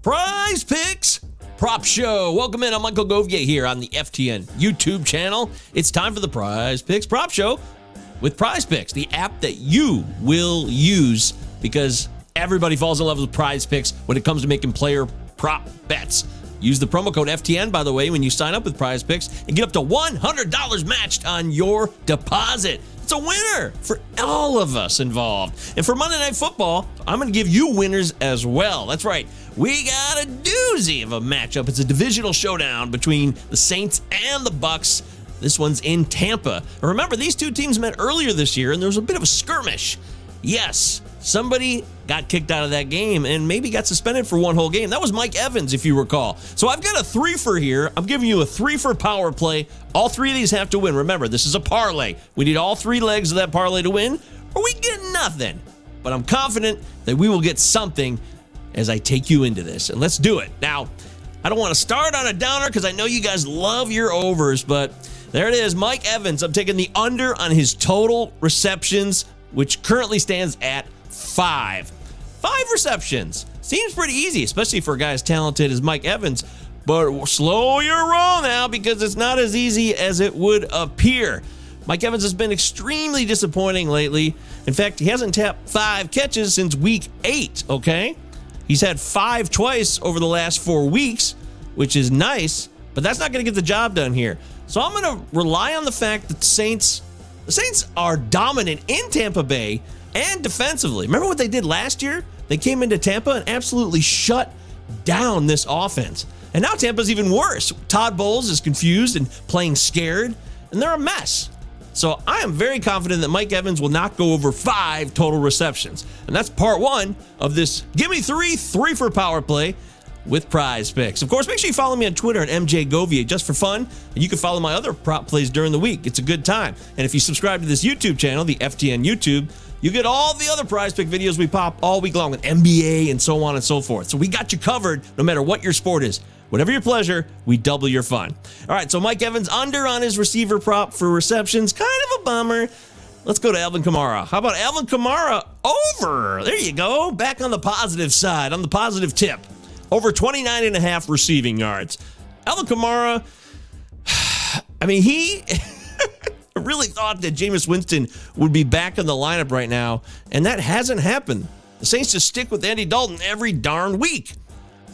PrizePicks Prop Show. Welcome in. I'm Michael Govier here on the FTN YouTube channel. It's time for the PrizePicks Prop Show with PrizePicks, the app that you will use because everybody falls in love with PrizePicks when it comes to making player prop bets. Use the promo code FTN, by the way, when you sign up with PrizePicks and get up to $100 matched on your deposit. It's a winner for all of us involved. And for Monday Night Football, I'm going to give you winners as well. That's right. We got a doozy of a matchup. It's a divisional showdown between the Saints and the Bucs. This one's in Tampa. And remember, these two teams met earlier this year, and there was a bit of a skirmish. Yes, somebody got kicked out of that game and maybe got suspended for one whole game. That was Mike Evans, if you recall. So I've got a three-for here. I'm giving you a three-for power play. All three of these have to win. Remember, this is a parlay. We need all three legs of that parlay to win, or we get nothing. But I'm confident that we will get something as I take you into this. And let's do it. Now, I don't want to start on a downer because I know you guys love your overs, but there it is. Mike Evans, I'm taking the under on his total receptions, which currently stands at 5. 5 receptions. Seems pretty easy, especially for a guy as talented as Mike Evans. But slow your roll now because it's not as easy as it would appear. Mike Evans has been extremely disappointing lately. In fact, he hasn't tapped 5 catches since week 8, okay? He's had 5 twice over the last 4 weeks, which is nice, but that's not going to get the job done here. So I'm going to rely on the fact that the Saints are dominant in Tampa Bay and defensively. Remember what they did last year? They came into Tampa and absolutely shut down this offense. And now Tampa's even worse. Todd Bowles is confused and playing scared, and they're a mess. So I am very confident that Mike Evans will not go over 5 total receptions. And that's part 1 of this Give Me 3 for power play with PrizePicks. Of course, make sure you follow me on Twitter at MJ Govier just for fun. And you can follow my other prop plays during the week. It's a good time. And if you subscribe to this YouTube channel, the FTN YouTube, you get all the other PrizePick videos we pop all week long with NBA and so on and so forth. So we got you covered no matter what your sport is. Whatever your pleasure, we double your fun. All right, so Mike Evans under on his receiver prop for receptions. Kind of a bummer. Let's go to Alvin Kamara. How about Alvin Kamara over? There you go. Back on the positive side, on the positive tip. Over 29.5 receiving yards. Alvin Kamara, I mean, he really thought that Jameis Winston would be back in the lineup right now, and that hasn't happened. The Saints just stick with Andy Dalton every darn week.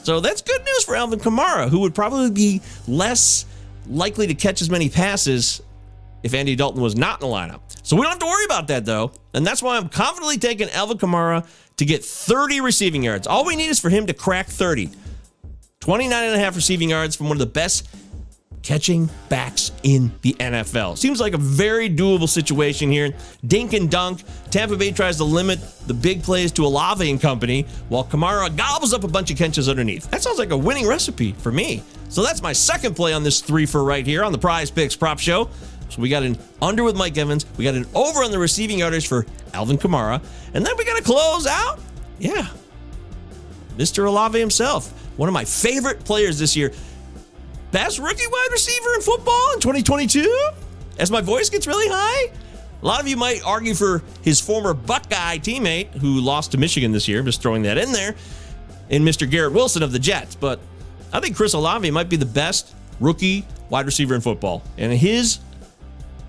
So that's good news for Alvin Kamara, who would probably be less likely to catch as many passes if Andy Dalton was not in the lineup. So we don't have to worry about that, though. And that's why I'm confidently taking Alvin Kamara to get 30 receiving yards. All we need is for him to crack 30. 29.5 receiving yards from one of the best catching backs in the NFL. Seems like a very doable situation here. Dink and dunk. Tampa Bay tries to limit the big plays to Olave and company, while Kamara gobbles up a bunch of catches underneath. That sounds like a winning recipe for me. So that's my second play on this 3-for right here on the PrizePicks Prop Show. So we got an under with Mike Evans. We got an over on the receiving yardage for Alvin Kamara. And then we got to close out. Yeah. Mr. Olave himself. One of my favorite players this year. Best rookie wide receiver in football in 2022? As my voice gets really high? A lot of you might argue for his former Buckeye teammate who lost to Michigan this year. I'm just throwing that in there. In Mr. Garrett Wilson of the Jets. But I think Chris Olave might be the best rookie wide receiver in football. And his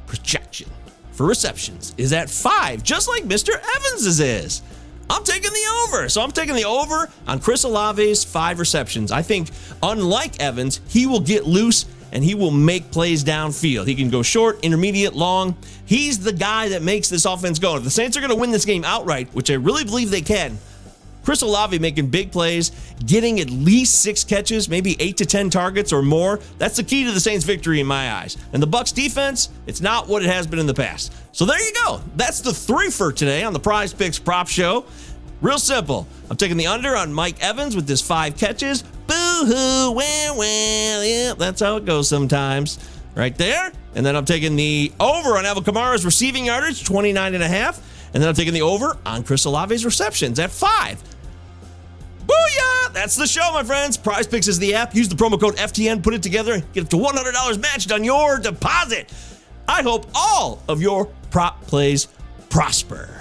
projection for receptions is at 5, just like Mr. Evans's is. I'm taking the over. So I'm taking the over on Chris Olave's 5 receptions. I think, unlike Evans, he will get loose and he will make plays downfield. He can go short, intermediate, long. He's the guy that makes this offense go. If the Saints are going to win this game outright, which I really believe they can, Chris Olave making big plays, getting at least 6 catches, maybe 8 to 10 targets or more. That's the key to the Saints' victory in my eyes. And the Bucs defense, it's not what it has been in the past. So there you go. That's the 3-for today on the PrizePicks Prop Show. Real simple. I'm taking the under on Mike Evans with his 5 catches. Boo-hoo, well, yeah, that's how it goes sometimes. Right there. And then I'm taking the over on Alvin Kamara's receiving yardage, 29.5. And then I'm taking the over on Chris Olave's receptions at 5. Booyah! That's the show, my friends. PrizePicks is the app. Use the promo code FTN, put it together, and get up to $100 matched on your deposit. I hope all of your prop plays prosper.